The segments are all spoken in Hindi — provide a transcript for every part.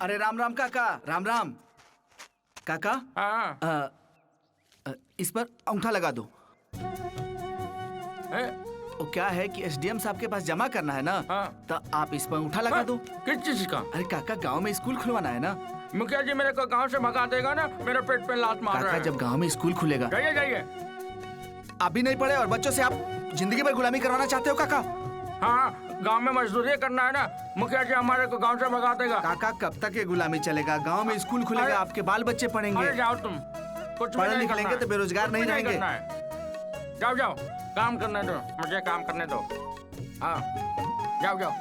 अरे राम राम काका, राम राम काका। हाँ। इस पर अंगूठा लगा दो। है? वो क्या है कि एसडीएम साहब के पास जमा करना है ना, हाँ। तो आप इस पर अंगूठा लगा दो। किस चीज का? अरे काका, गांव में स्कूल खुलवाना है ना। मुखिया जी मेरे को गांव से भगा देगा ना, मेरे पेट पे लात मार रहा काका, है। जब गांव में स्कूल खुलेगा। जाइए जाइए। आप भी नहीं पढ़े और बच्चों से आप जिंदगी भर गुलामी करवाना चाहते हो काका? हाँ, गांव में मजदूरी करना है ना, मुखिया जी हमारे को गांव से भगा देगा। काका, कब तक ये गुलामी चलेगा? गांव में स्कूल खुलेगा, आपके बाल बच्चे पढ़ेंगे। अरे जाओ तुम, कुछ भी पढ़ नहीं लिख करना लेंगे है। तो बेरोजगार नहीं कुछ रहेंगे। करना है। जाओ जाओ, काम करने दो, मुझे काम करने दो। हाँ, जाओ जाओ।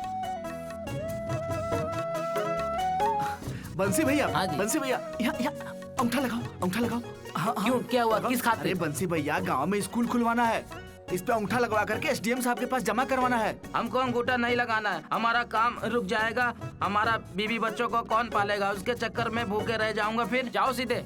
बंसी भैया, हाँ जी। बंसी भैया, यहाँ अंगूठा लगाओ, अंगूठा लगाओ। हाँ, हाँ, क्यों, क्या हुआ? लगाओ। किस खातिर? अरे बंसी भैया, गांव में स्कूल खुलवाना है, इस पे अंगूठा लगवा करके एसडीएम साहब के पास जमा करवाना है। हमको अंगूठा नहीं लगाना है, हमारा काम रुक जाएगा। हमारा बीवी बच्चों को कौन पालेगा? उसके चक्कर में भूखे रह जाऊंगा। फिर जाओ सीधे।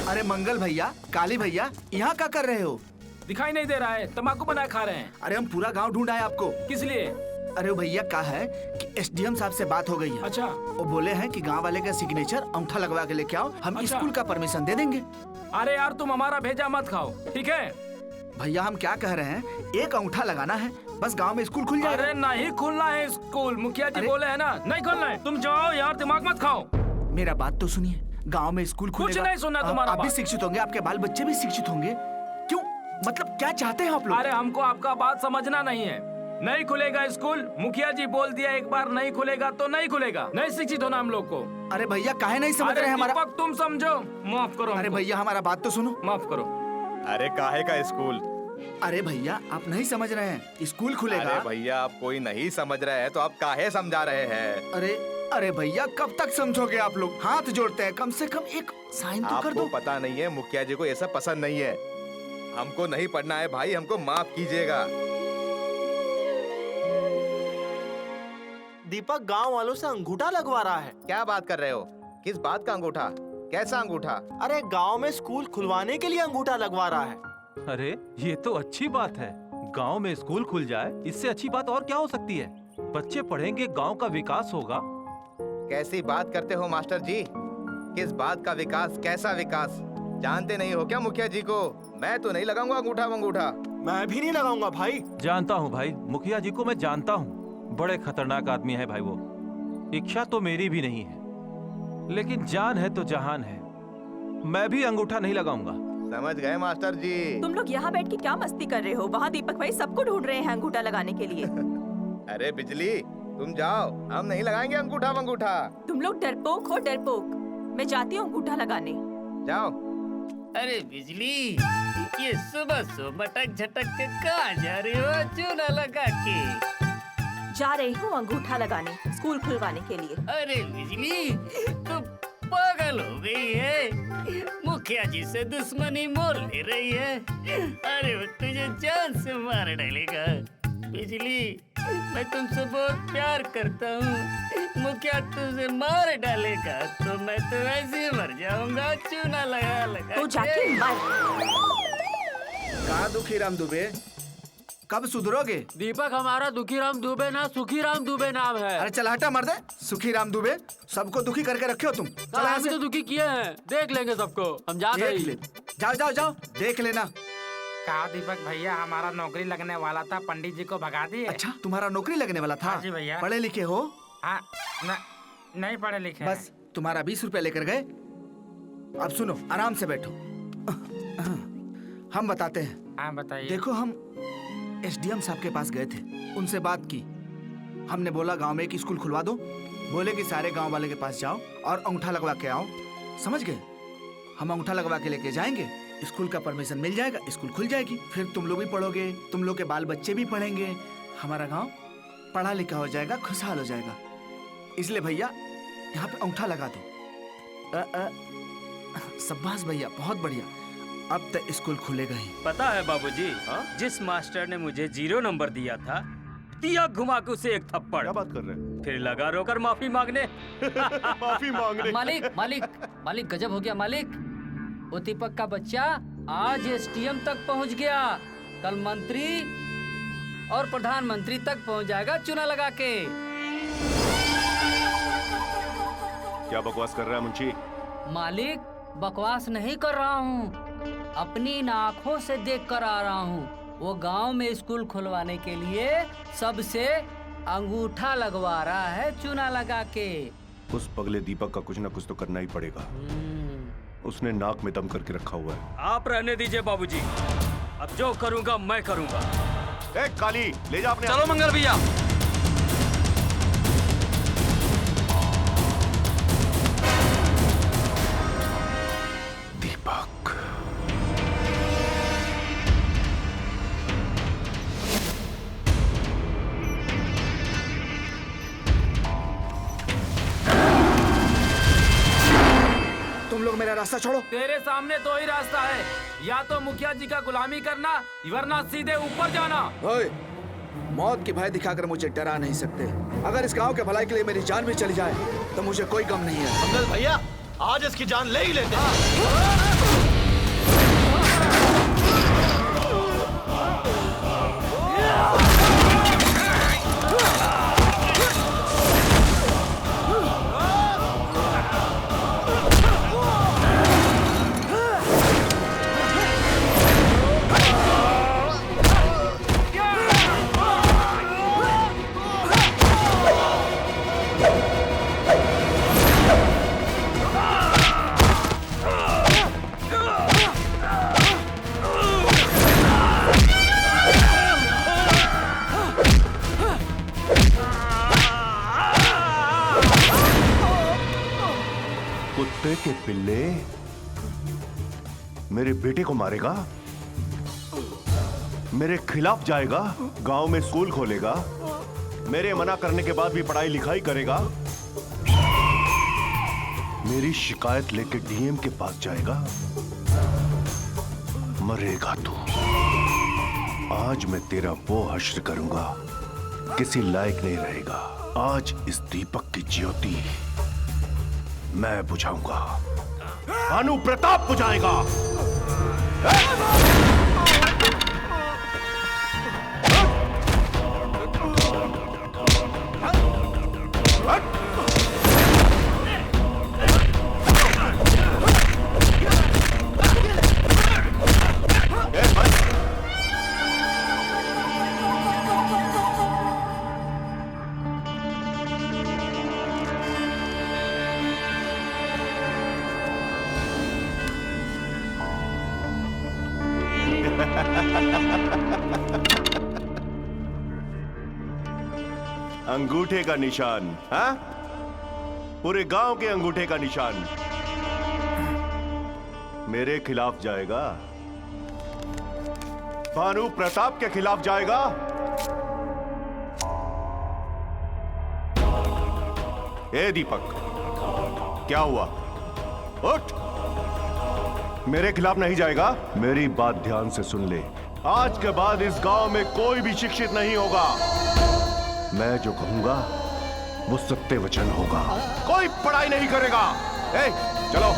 अरे मंगल भैया, काली भैया, यहाँ क्या कर रहे हो? दिखाई नहीं दे रहा है, तम्बाकू बनाए खा रहे हैं। अरे हम पूरा गांव ढूंढा है आपको। किस लिए? अरे वो भैया कहा है कि एसडीएम साहब से बात हो गई है। अच्छा। वो बोले हैं कि गांव वाले का सिग्नेचर अंगूठा लगवा के लेके आओ, हम अच्छा। स्कूल का परमिशन दे देंगे। अरे यार, तुम हमारा भेजा मत खाओ, ठीक है? भैया हम क्या कह रहे हैं, एक अंगूठा लगाना है, बस गांव में स्कूल खुल जाएगा। अरे नहीं खुलना है स्कूल, मुखिया जी अरे- बोले है ना, नहीं खुलना है। तुम जाओ यार, दिमाग मत खाओ। मेरा बात तो सुनिए, गांव में स्कूल खुलेगा। नहीं सुनना तुम्हारा आप भी बात। शिक्षित होंगे, आपके बाल बच्चे भी शिक्षित होंगे। क्यों, मतलब क्या चाहते हैं आप लोग? अरे हमको आपका बात समझना नहीं है। नहीं खुलेगा स्कूल, मुखिया जी बोल दिया एक बार, नहीं खुलेगा तो नहीं खुलेगा। नहीं शिक्षित होना हम लोग को। अरे भैया काहे नहीं समझ अरे रहे हमारा? दीपक, तुम समझो, माफ करो। अरे हमको। भैया हमारा बात तो सुनो। माफ करो। अरे काहे का स्कूल? अरे भैया आप नहीं समझ रहे हैं, स्कूल खुलेगा। अरे भैया, आप कोई नहीं समझ रहे हैं तो आप काहे समझा रहे हैं? अरे भैया कब तक समझोगे आप लोग? हाथ जोड़ते हैं, कम से कम एक साइन तो कर आपको दो। पता नहीं है, मुखिया जी को ये सब पसंद नहीं है। हमको नहीं पढ़ना है भाई, हमको माफ कीजिएगा। दीपक गांव वालों से अंगूठा लगवा रहा है। क्या बात कर रहे हो? किस बात का अंगूठा? कैसा अंगूठा? अरे गांव में स्कूल खुलवाने के लिए अंगूठा लगवा रहा है। अरे ये तो अच्छी बात है, गांव में स्कूल खुल जाए, इससे अच्छी बात और क्या हो सकती है? बच्चे पढ़ेंगे, गांव का विकास होगा। कैसी बात करते हो मास्टर जी? किस बात का विकास? कैसा विकास? जानते नहीं हो क्या मुखिया जी को? मैं तो नहीं लगाऊंगा अंगूठा। मैं भी नहीं लगाऊंगा भाई। जानता हूँ भाई, मुखिया जी को मैं जानता हूँ, बड़े खतरनाक आदमी है भाई वो। इच्छा तो मेरी भी नहीं है, लेकिन जान है तो जहान है। मैं भी अंगूठा नहीं लगाऊंगा। समझ गए मास्टर जी? तुम लोग यहाँ बैठ के क्या मस्ती कर रहे हो? वहाँ दीपक भाई सबको ढूंढ रहे हैं अंगूठा लगाने के लिए। अरे बिजली, तुम जाओ, हम नहीं लगाएंगे अंगूठा। तुम लोग डरपोक हो, डरपोक। मैं जाती हूँ अंगूठा लगाने। जाओ। अरे बिजली, ये सुबह सुबह मटक झटक के कहाँ जा रही हो? चूना लगा के। जा रही हूँ अंगूठा लगाने, स्कूल खुलवाने के लिए। अरे बिजली, तू पागल हो गई है? मुखिया जी से दुश्मनी मोल ले रही है। अरे वो तुझे जान से मार डालेगा। बिजली, मैं तुमसे बहुत प्यार करता हूँ। मुखिया तुझे मार डालेगा तो मैं तो ऐसे ही मर जाऊंगा। चूना लगा तो जाके मार। कहाँ दुखीराम दुबे, कब सुधरोगे? दीपक, हमारा दुखीराम दुबे ना, सुखीराम दुबे नाम है। अरे चल हटा मर्दे, सुखीराम दुबे, सबको दुखी करके रखे हो तुम। चल यहाँ हम से। तो दुखी किए हैं, देख लेंगे सबको। हम जा रहे देख ले, जाओ जाओ जाओ, देख लेना। कहा दीपक भैया, हमारा नौकरी लगने वाला था, पंडित जी को भगा दिए। अच्छा, तुम्हारा नौकरी लगने वाला था? हाँ जी भैया। पढ़े लिखे हो? हाँ, नहीं पढ़े लिखे। बस तुम्हारा 20 रुपया लेकर गए। अब सुनो, आराम से बैठो, हम बताते हैं। हाँ बताइए। देखो, हम एसडीएम साहब के पास गए थे, उनसे बात की। हमने बोला गांव में एक स्कूल खुलवा दो। बोले कि सारे गांव वाले के पास जाओ और अंगूठा लगवा के आओ। समझ गए? हम अंगूठा लगवा के लेके जाएंगे, स्कूल का परमिशन मिल जाएगा, स्कूल खुल जाएगी, फिर तुम लोग भी पढ़ोगे, तुम लोग के बाल बच्चे भी पढ़ेंगे, हमारा गांव पढ़ा लिखा हो जाएगा, खुशहाल हो जाएगा। इसलिए भैया यहाँ पे अंगूठा लगा दो। शाबाश भैया, बहुत बढ़िया। अब तक स्कूल खुलेगा ही। पता है बाबूजी, जिस मास्टर ने मुझे 0 नंबर दिया था, दिया घुमा के उसे एक थप्पड़। क्या बात कर रहे हैं? फिर लगा रोकर माफी मांगने। माफी मांगने? मालिक गजब हो गया मालिक। वो दीपक का बच्चा आज एसटीएम तक पहुंच गया, कल मंत्री और प्रधानमंत्री तक पहुंच जाएगा चूना लगा के। क्या बकवास कर रहा है मुंशी? मालिक, बकवास नहीं कर रहा हूँ, अपनी इन आँखों से देख कर आ रहा हूँ। वो गांव में स्कूल खुलवाने के लिए सबसे अंगूठा लगवा रहा है चूना लगा के। उस पगले दीपक का कुछ ना कुछ तो करना ही पड़ेगा। उसने नाक में दम करके रखा हुआ है। आप रहने दीजिए बाबूजी, अब जो करूंगा मैं करूंगा। ए काली, ले जा अपने। चलो मंगल भैया। दीपक, तुम लोग मेरा रास्ता छोड़ो। तेरे सामने दो ही रास्ता है, या तो मुखिया जी का गुलामी करना, वरना सीधे ऊपर जाना। ओए, मौत की भय दिखाकर मुझे डरा नहीं सकते। अगर इस गांव के भलाई के लिए मेरी जान भी चली जाए तो मुझे कोई गम नहीं है। मंगल भैया, आज इसकी जान ले ही लेते हैं। कुत्ते के पिल्ले मेरे बेटे को मारेगा, मेरे खिलाफ जाएगा, गांव में स्कूल खोलेगा, मेरे मना करने के बाद भी पढ़ाई लिखाई करेगा, मेरी शिकायत लेके डीएम के पास जाएगा। मरेगा तू। आज मैं तेरा वो हश्र करूंगा, किसी लायक नहीं रहेगा। आज इस दीपक की ज्योति मैं बुझाऊंगा, भानु प्रताप बुझाएगा। अंगूठे का निशान, हाँ? पूरे गांव के अंगूठे का निशान मेरे खिलाफ जाएगा, भानु प्रताप के खिलाफ जाएगा। ए दीपक, क्या हुआ? उठ, मेरे खिलाफ नहीं जाएगा। मेरी बात ध्यान से सुन ले, आज के बाद इस गांव में कोई भी शिक्षित नहीं होगा। मैं जो कहूंगा वो सत्य वचन होगा। कोई पढ़ाई नहीं करेगा। ए, चलो।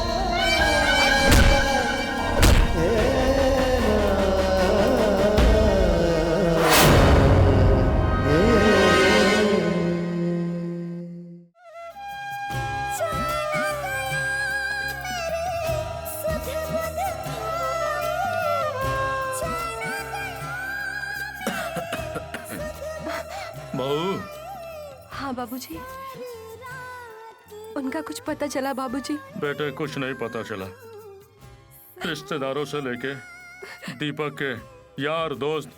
बहू। हाँ बाबूजी, उनका कुछ पता चला बाबूजी? बेटे, कुछ नहीं पता चला। रिश्तेदारों से लेके दीपक के यार दोस्त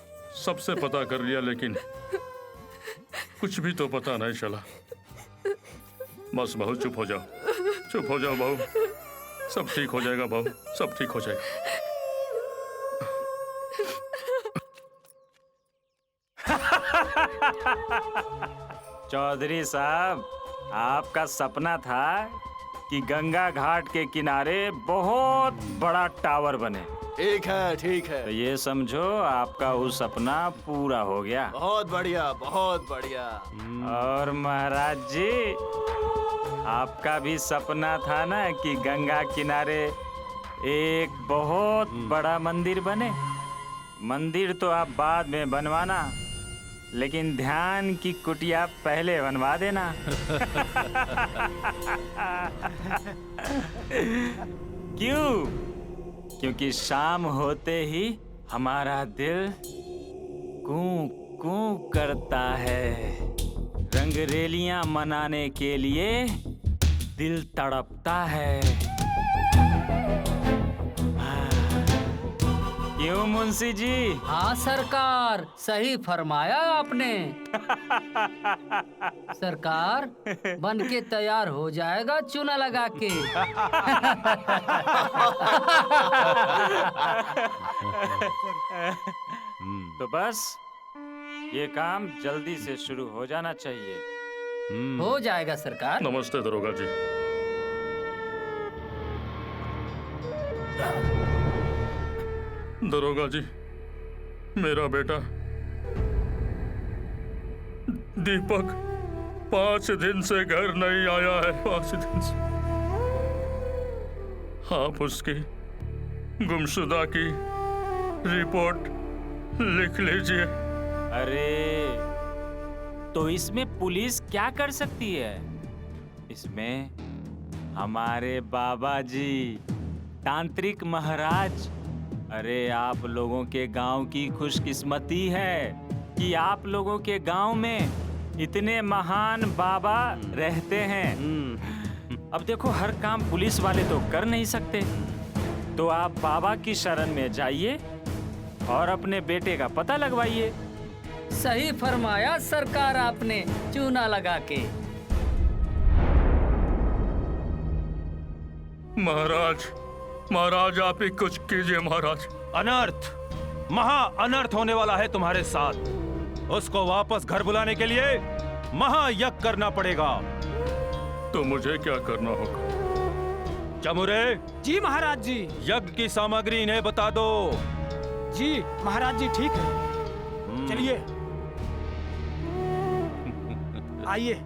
सबसे पता कर लिया, लेकिन कुछ भी तो पता नहीं चला। बस बहू चुप हो जाओ, चुप हो जाओ बहू, सब ठीक हो जाएगा बहू, सब ठीक हो जाएगा। चौधरी साहब, आपका सपना था कि गंगा घाट के किनारे बहुत बड़ा टावर बने। ठीक है, ठीक है। तो ये समझो आपका वो सपना पूरा हो गया। बहुत बढ़िया, बहुत बढ़िया। और महाराज जी, आपका भी सपना था ना कि गंगा किनारे एक बहुत बड़ा मंदिर बने। मंदिर तो आप बाद में बनवाना, लेकिन ध्यान की कुटिया पहले बनवा देना। क्यों? क्योंकि शाम होते ही हमारा दिल कूं कूं करता है। रंगरेलियां मनाने के लिए दिल तड़पता है। क्यों मुंशी जी? हाँ सरकार, सही फरमाया आपने। सरकार बन के तैयार हो जाएगा चूना लगा के। तो बस ये काम जल्दी से शुरू हो जाना चाहिए। हो जाएगा सरकार। नमस्ते दरोगा जी। दरोगा जी, मेरा बेटा दीपक 5 दिन से घर नहीं आया है। 5 दिन से। आप उसकी गुमशुदा की रिपोर्ट लिख लीजिए। अरे तो इसमें पुलिस क्या कर सकती है? इसमें हमारे बाबा जी तांत्रिक महाराज, अरे आप लोगों के गांव की खुशकिस्मती है कि आप लोगों के गांव में इतने महान बाबा रहते हैं। अब देखो हर काम पुलिस वाले तो कर नहीं सकते, तो आप बाबा की शरण में जाइए और अपने बेटे का पता लगवाइए। सही फरमाया सरकार आपने, चूना लगा के। महाराज आप ही कुछ कीजिए महाराज। अनर्थ, महा अनर्थ होने वाला है तुम्हारे साथ। उसको वापस घर बुलाने के लिए महायज्ञ करना पड़ेगा। तो मुझे क्या करना होगा? चमुरे। जी महाराज जी। यज्ञ की सामग्री इन्हें बता दो। जी महाराज जी, ठीक है। चलिए आइए।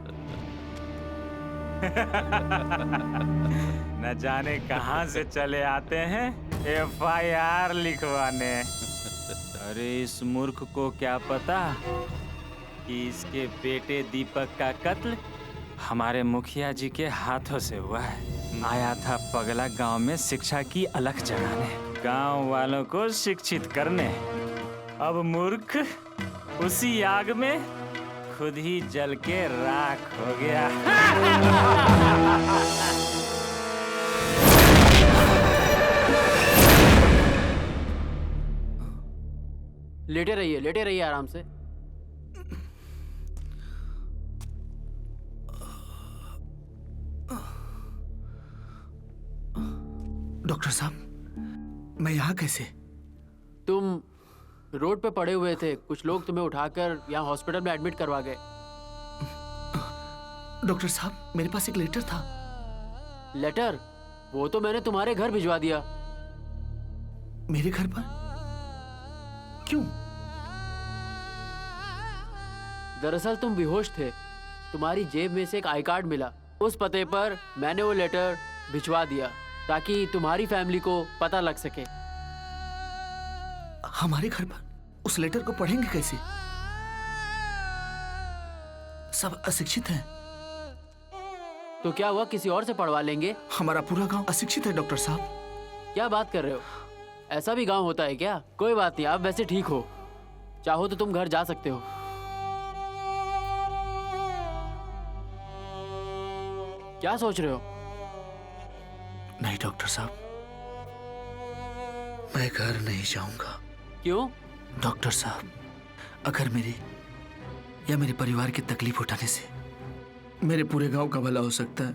न जाने कहां से चले आते हैं FIR लिखवाने। अरे इस मूर्ख को क्या पता कि इसके बेटे दीपक का कत्ल हमारे मुखिया जी के हाथों से हुआ है। आया था पगला गांव में शिक्षा की अलख जगाने, गांव वालों को शिक्षित करने। अब मूर्ख उसी आग में खुद ही जल के राख हो गया। लेटे रहिए आराम से। डॉक्टर साहब, मैं यहाँ कैसे? तुम रोड पे पड़े हुए थे, कुछ लोग तुम्हें उठाकर यहाँ हॉस्पिटल में एडमिट करवा गए। डॉक्टर साहब, मेरे पास एक लेटर था। लेटर? वो तो मैंने तुम्हारे घर भिजवा दिया। मेरे घर पर? क्यों? दरअसल तुम बेहोश थे, तुम्हारी जेब में से एक आई कार्ड मिला। उस पते पर मैंने वो लेटर भिजवा दिया ताकि तुम्हारी फैमिली को पता लग सके। हमारे घर पर उस लेटर को पढ़ेंगे कैसे? सब अशिक्षित हैं। तो क्या हुआ, किसी और से पढ़वा लेंगे? हमारा पूरा गांव अशिक्षित है डॉक्टर साहब। क्या बात कर रहे हो? ऐसा भी गांव होता है क्या? कोई बात नहीं, आप वैसे ठीक हो, चाहो तो तुम घर जा सकते हो। क्या सोच रहे हो? नहीं डॉक्टर साहब, मैं घर नहीं जाऊंगा। क्यों? डॉक्टर साहब, अगर मेरे या मेरे परिवार की तकलीफ उठाने से मेरे पूरे गांव का भला हो सकता है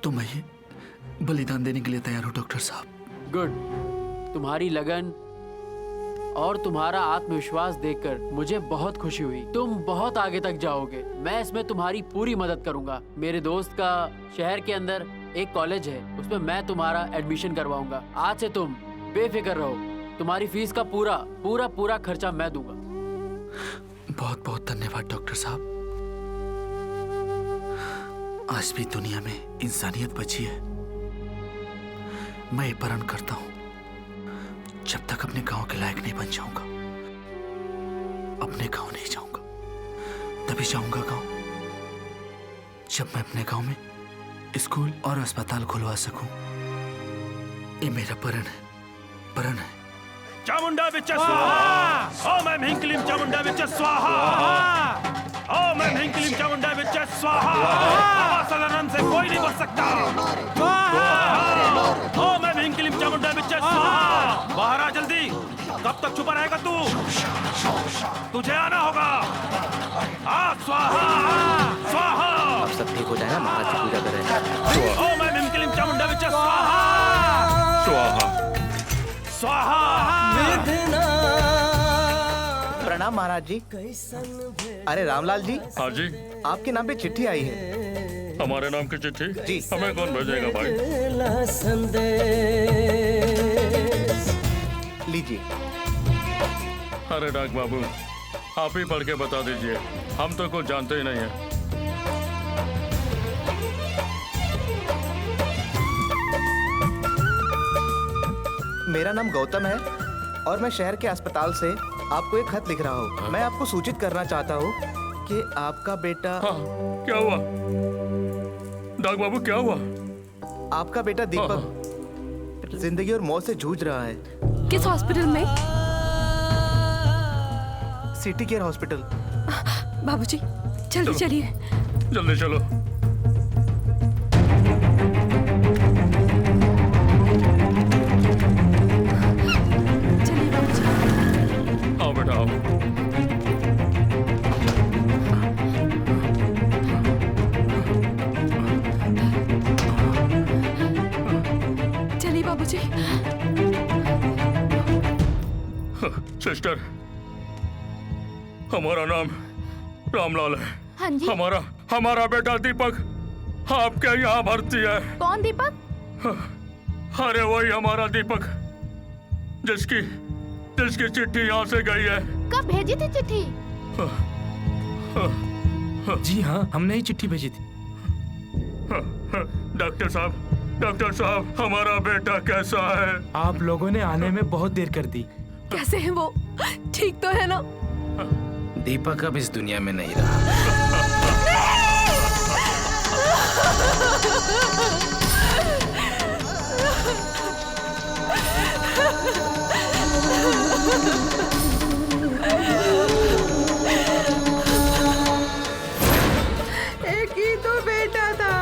तो मैं ये बलिदान देने के लिए तैयार हूं डॉक्टर साहब। गुड। तुम्हारी लगन और तुम्हारा आत्मविश्वास देखकर मुझे बहुत खुशी हुई। तुम बहुत आगे तक जाओगे। मैं इसमें तुम्हारी पूरी मदद करूंगा। मेरे दोस्त का शहर के अंदर एक कॉलेज है, उसमें मैं तुम्हारा एडमिशन करवाऊंगा। आज से तुम बेफिक्र रहो, तुम्हारी फीस का पूरा खर्चा मैं दूंगा। बहुत बहुत धन्यवाद डॉक्टर साहब। आज भी दुनिया में इंसानियत बची है। मैं ये प्रण करता हूं, जब तक अपने गांव के लायक नहीं बन जाऊंगा अपने गांव नहीं जाऊंगा। तभी जाऊंगा गांव जब मैं अपने गांव में स्कूल और अस्पताल खुलवा सकूं। ये मेरा प्रण है। चामुंडा बिच स्वाहा। ओम ऐं ह्रीं क्लीं चामुंडा बिच स्वाहा। ओम ऐं ह्रीं क्लीं चामुंडा बिच स्वाहा। अवासनम से कोई नहीं बच सकता। ओम ऐं ह्रीं क्लीं चामुंडा बिच स्वाहा। बाहर आ जल्दी। कब तक छुपा रहेगा तू? तुझे आना होगा। स्वाहा स्वाहा। अब सब ठीक हो जाए ना, महाराज की पूजा करें। ओम ऐं ह्रीं क्लीं चामुंडा बिच स्वाहा। स्वाहा स्वाहा। प्रणाम महाराज जी। अरे रामलाल जी। हाँ जी। आपके नाम पे चिट्ठी आई है। हमारे नाम की चिट्ठी? जी। हमें कौन भेजेगा भाई? लीजिए। अरे डाक बाबू, आप ही पढ़ के बता दीजिए, हम तो कुछ जानते ही नहीं है। मेरा नाम गौतम है और मैं शहर के अस्पताल से आपको एक खत लिख रहा हूँ। मैं आपको सूचित करना चाहता हूँ कि आपका बेटा। क्या हुआ डाक बाबू, क्या हुआ? आपका बेटा दीपक जिंदगी और मौत से जूझ रहा है। किस हॉस्पिटल में? City care hospital. बाबूजी जल्दी चलिए। जल्दी चलो। चलिए बाबूजी। आओ बेटा आओ। चलिए बाबूजी। सिस्टर, हमारा नाम रामलाल है। हाँ जी। हमारा बेटा दीपक आपके यहाँ भर्ती है। कौन दीपक? अरे वही हमारा दीपक जिसकी चिट्ठी यहाँ से गई है। कब भेजी थी चिट्ठी? जी हाँ, हमने ही चिट्ठी भेजी थी। डॉक्टर साहब, हमारा बेटा कैसा है? आप लोगों ने आने में बहुत देर कर दी। कैसे है वो? ठीक तो है ना? दीपक अब इस दुनिया में नहीं रहा। एक ही तो बेटा था,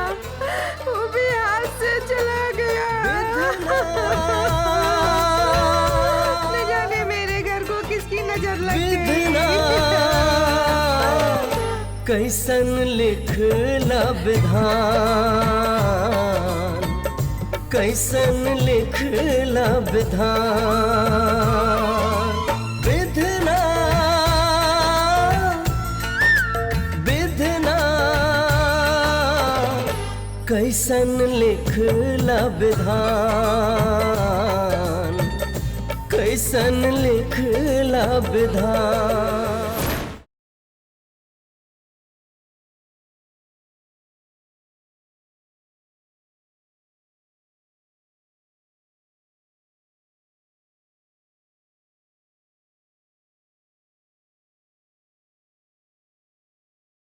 वो भी हाथ से चला गया। न जाने मेरे घर को किसकी नजर लग गई। कैसन लिखला विधान, कैसन लिखला विधान। विधना विधना कैसन लिखला विधान, कैसन लिखला विधान।